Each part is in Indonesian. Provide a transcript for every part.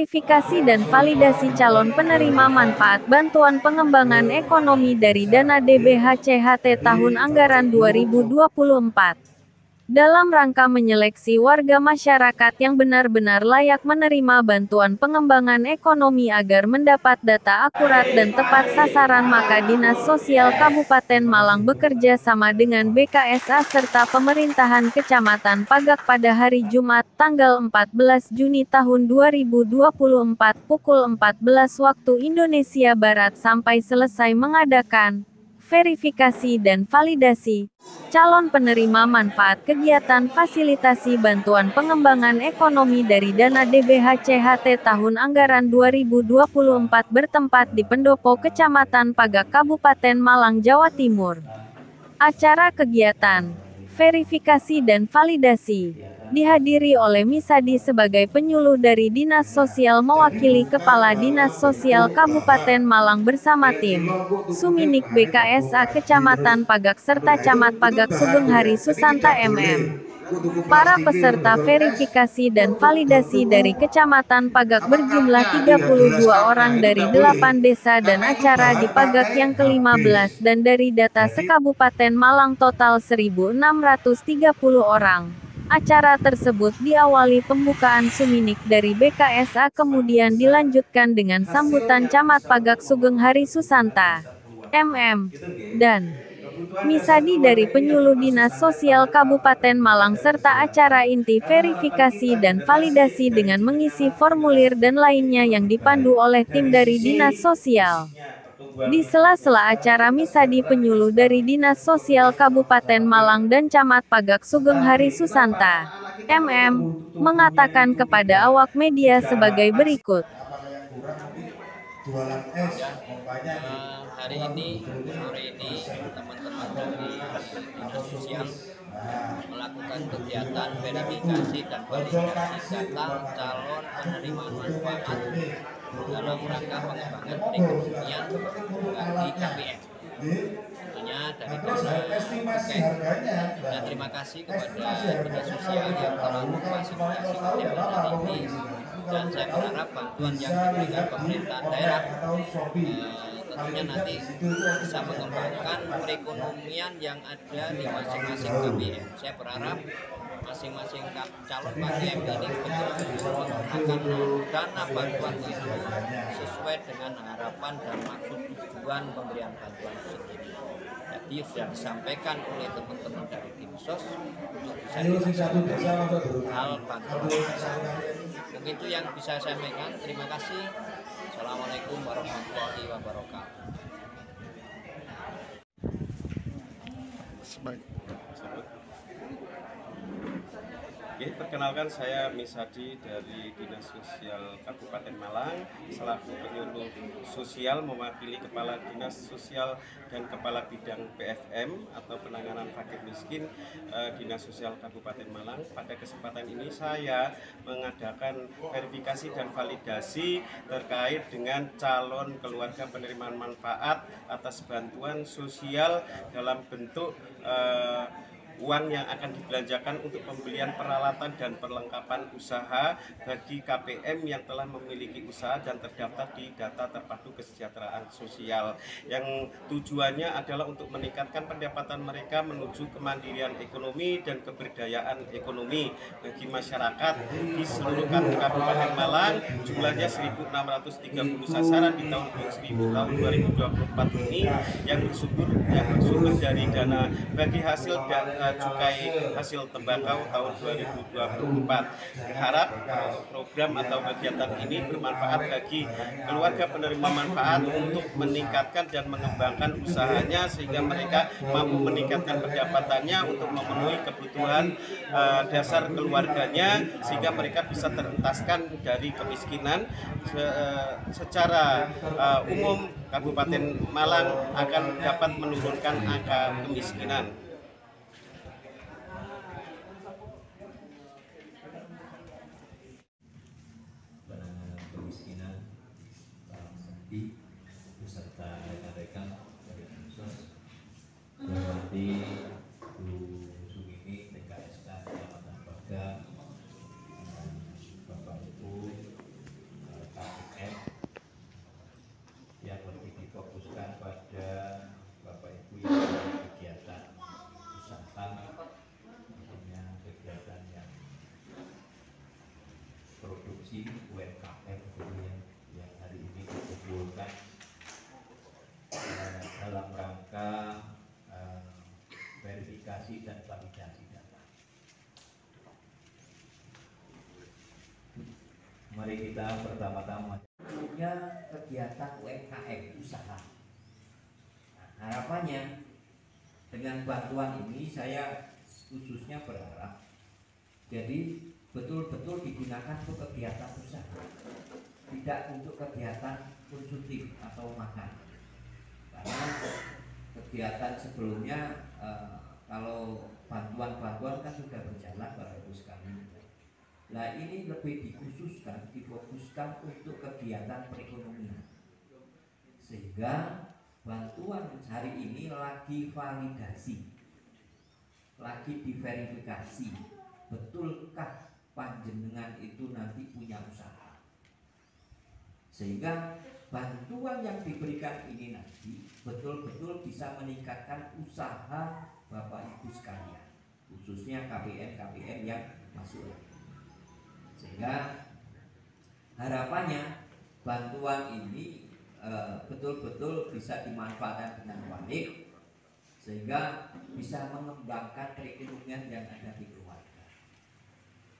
Verifikasi dan validasi calon penerima manfaat bantuan pengembangan ekonomi dari dana DBHCHT tahun anggaran 2024. Dalam rangka menyeleksi warga masyarakat yang benar-benar layak menerima bantuan pengembangan ekonomi agar mendapat data akurat dan tepat sasaran, maka Dinas Sosial Kabupaten Malang bekerja sama dengan BKSA serta pemerintahan Kecamatan Pagak pada hari Jumat, tanggal 14 Juni tahun 2024 pukul 14 waktu Indonesia Barat sampai selesai mengadakan verifikasi dan validasi calon penerima manfaat kegiatan fasilitasi bantuan pengembangan ekonomi dari dana DBHCHT tahun anggaran 2024 bertempat di Pendopo Kecamatan Pagak Kabupaten Malang, Jawa Timur. Acara kegiatan verifikasi dan validasi dihadiri oleh Misadi sebagai penyuluh dari Dinas Sosial mewakili Kepala Dinas Sosial Kabupaten Malang bersama tim Suminik BKSA Kecamatan Pagak serta Camat Pagak Sugeng Hari Susanta MM. Para peserta verifikasi dan validasi dari Kecamatan Pagak berjumlah 32 orang dari 8 desa dan acara di Pagak yang ke-15 dan dari data sekabupaten Malang total 1.630 orang. Acara tersebut diawali pembukaan Suminik dari BKSA kemudian dilanjutkan dengan sambutan Camat Pagak Sugeng Hari Susanta MM dan Misadi dari penyuluh Dinas Sosial Kabupaten Malang serta acara inti verifikasi dan validasi dengan mengisi formulir dan lainnya yang dipandu oleh tim dari Dinas Sosial. Di sela-sela acara Misadi penyuluh dari Dinas Sosial Kabupaten Malang dan Camat Pagak Sugeng Hari Susanta MM mengatakan kepada awak media sebagai berikut. Hari ini, sore ini, teman-teman dari Dinas Sosial melakukan kegiatan verifikasi dan validasi data calon penerima manfaat dalam rangka pengembangan perekonomian bagi KPM. Tentunya dari dana Buket. Dan terima kasih kepada Dinas Sosial yang telah memfasilitasi kegiatan ini. Dan saya berharap bantuan yang diberikan pemerintah daerah tentunya nanti bisa mengembangkan perekonomian yang ada di masing-masing KPM. Saya berharap masing-masing calon KPM ini betul-betul menggunakan dana bantuan itu sesuai dengan harapan dan maksud tujuan pemberian bantuan sendiri. Jadi sudah disampaikan oleh teman-teman dari tim sos untuk bisa dilaksanakan hal bantuan. Mungkin itu yang bisa saya sampaikan. Terima kasih. Assalamualaikum warahmatullahi wabarakatuh. Oke, perkenalkan saya Misadi dari Dinas Sosial Kabupaten Malang selaku penyuluh sosial mewakili Kepala Dinas Sosial dan Kepala Bidang PFM atau Penanganan Fakir Miskin Dinas Sosial Kabupaten Malang. Pada kesempatan ini saya mengadakan verifikasi dan validasi terkait dengan calon keluarga penerimaan manfaat atas bantuan sosial dalam bentuk uang yang akan dibelanjakan untuk pembelian peralatan dan perlengkapan usaha bagi KPM yang telah memiliki usaha dan terdaftar di data terpadu kesejahteraan sosial, yang tujuannya adalah untuk meningkatkan pendapatan mereka menuju kemandirian ekonomi dan keberdayaan ekonomi bagi masyarakat di seluruh Kabupaten Malang. Jumlahnya 1.630 sasaran di tahun 2024 ini yang bersumber dari dana bagi hasil dan cukai hasil tembakau tahun 2024. Berharap program atau kegiatan ini bermanfaat bagi keluarga penerima manfaat untuk meningkatkan dan mengembangkan usahanya sehingga mereka mampu meningkatkan pendapatannya untuk memenuhi kebutuhan dasar keluarganya sehingga mereka bisa terentaskan dari kemiskinan. Secara umum Kabupaten Malang akan dapat menurunkan angka kemiskinan. Beserta rekan-rekan dari Dinsos, berarti Bu Sumini BKSA Kecamatan Pagak, Bapak Ibu kompetensi UMKM yang hari ini dikumpulkan dalam rangka verifikasi dan validasi data. Mari kita pertama-tama punya kegiatan UMKM usaha. Nah, harapannya dengan bantuan ini saya khususnya berharap jadi betul-betul digunakan untuk kegiatan usaha, tidak untuk kegiatan konsumtif atau makan. Karena kegiatan sebelumnya kalau bantuan-bantuan kan sudah berjalan Bapak Ibu sekalian. Nah ini lebih dikhususkan, difokuskan untuk kegiatan perekonomian. Sehingga bantuan hari ini lagi validasi, lagi diverifikasi, betulkah panjenengan itu nanti punya usaha. Sehingga bantuan yang diberikan ini nanti betul-betul bisa meningkatkan usaha Bapak Ibu sekalian, khususnya KPM-KPM yang masuk. Sehingga harapannya bantuan ini betul-betul bisa dimanfaatkan dengan baik, sehingga bisa mengembangkan perekonomian yang ada di keluarga.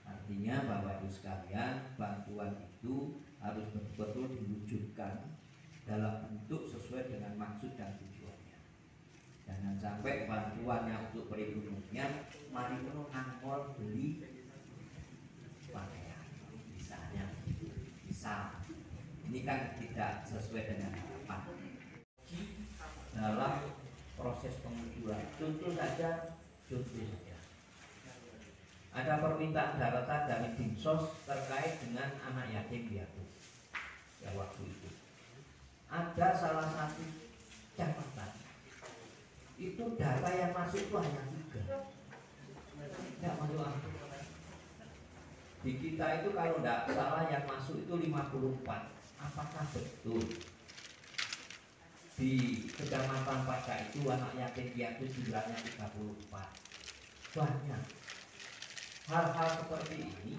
Artinya Bapak Ibu sekalian, bantuan itu harus betul-betul diwujudkan dalam bentuk sesuai dengan maksud dan tujuannya. Jangan sampai bantuannya untuk perekonomian mari nangol beli pakaian, misalnya. Misal, ini kan tidak sesuai dengan harapan. Dalam proses pengusulan, contoh saja. Ada permintaan data dari Dinsos terkait dengan anak yatim piatu. Ya waktu itu ada salah satu catatan itu data yang masuk itu hanya 3, tidak masuk akal. Di kita itu kalau tidak salah yang masuk itu 54. Apakah betul di Kecamatan Pacak itu anak yatim piatu jumlahnya 34? Banyak. Hal-hal seperti ini,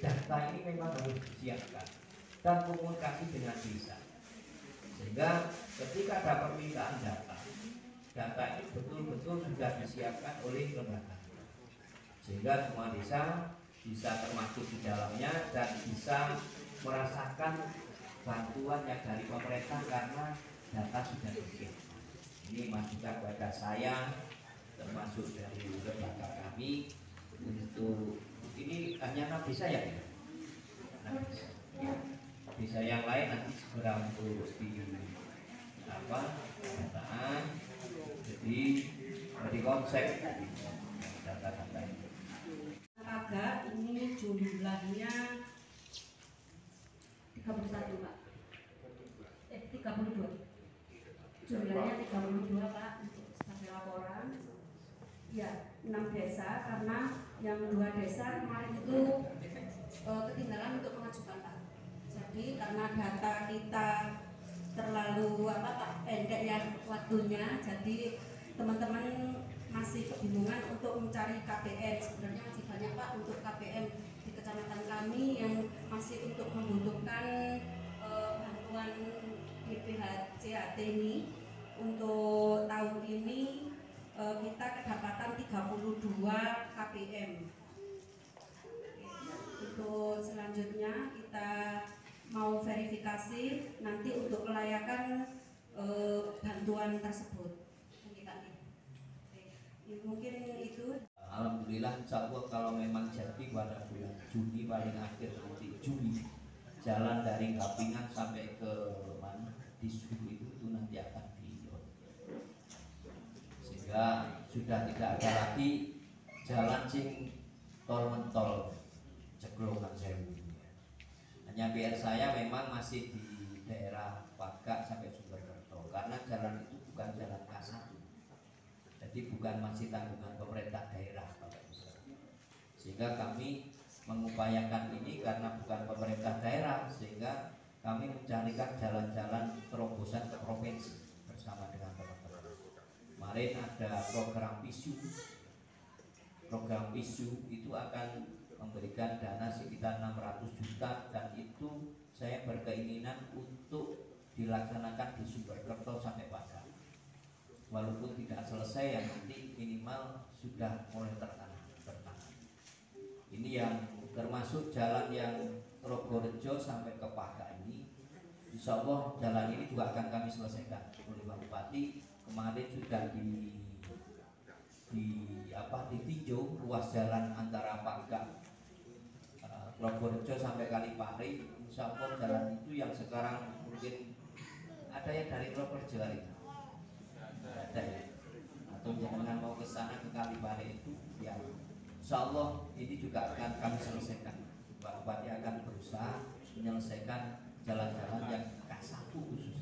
data ini memang harus disiapkan dan komunikasi dengan desa. Sehingga ketika ada permintaan data ini betul-betul sudah disiapkan oleh lembaga. Sehingga semua desa bisa termasuk di dalamnya dan bisa merasakan bantuan yang dari pemerintah karena data sudah disiapkan. Ini masukan kepada saya, termasuk dari lembaga kami. Untuk ini hanya 6 desa ya? 6 desa. Ya. Desa yang lain nanti segera untuk di dataan. Jadi di konsep data-data ini. Agak ini jumlahnya 31 Pak. 32. Jumlahnya 32 Pak untuk sebagai laporan. Ya, 6 desa karena yang 2 desa kemarin itu ketinggalan untuk mengajukan Pak. Jadi karena data kita terlalu pendek ya waktunya, jadi teman-teman masih kebingungan untuk mencari KPM. Sebenarnya masih banyak Pak untuk KPM di kecamatan kami yang masih untuk membutuhkan bantuan BPH-CHT ini. Untuk tahun ini kita kedapatan 32 KPM. Untuk selanjutnya kita mau verifikasi nanti untuk kelayakan bantuan tersebut. Mungkin itu. Alhamdulillah insya Allah kalau memang jadi pada bulan Juni paling akhir nanti Juni jalan dari Kapingan sampai ke mana di Suku itu nanti akan sehingga sudah tidak ada lagi jalan sing tol mentol Ceklongan Sewu. Hanya PR saya memang masih di daerah Pagak sampai Sumberkerto karena jalan itu bukan jalan K1, jadi bukan masih tanggungan pemerintah daerah Bapak Ibu. Sehingga kami mengupayakan ini karena bukan pemerintah daerah, sehingga kami mencarikan jalan-jalan terobosan ke provinsi bersama dengan teman-teman. Kemarin ada program PISU. Program PISU itu akan memberikan dana sekitar 600 juta, dan itu saya berkeinginan untuk dilaksanakan di Sumberkerto sampai Padang. Walaupun tidak selesai, yang nanti minimal sudah mulai tertanam. Ini yang termasuk jalan yang Progorejo sampai ke Paga ini. Insya Allah jalan ini juga akan kami selesaikan oleh Pak Bupati. Kemarin sudah ditinjau ruas jalan antara Paga Progorejo sampai Kalipari. Insya Allah jalan itu yang sekarang mungkin ada yang dari Progorejo hari ini ada ya, atau jangan mau ke sana ke Kalipari itu ya, insya Allah ini juga akan kami selesaikan. Pak Bupati akan berusaha menyelesaikan jalan-jalan yang K1 khusus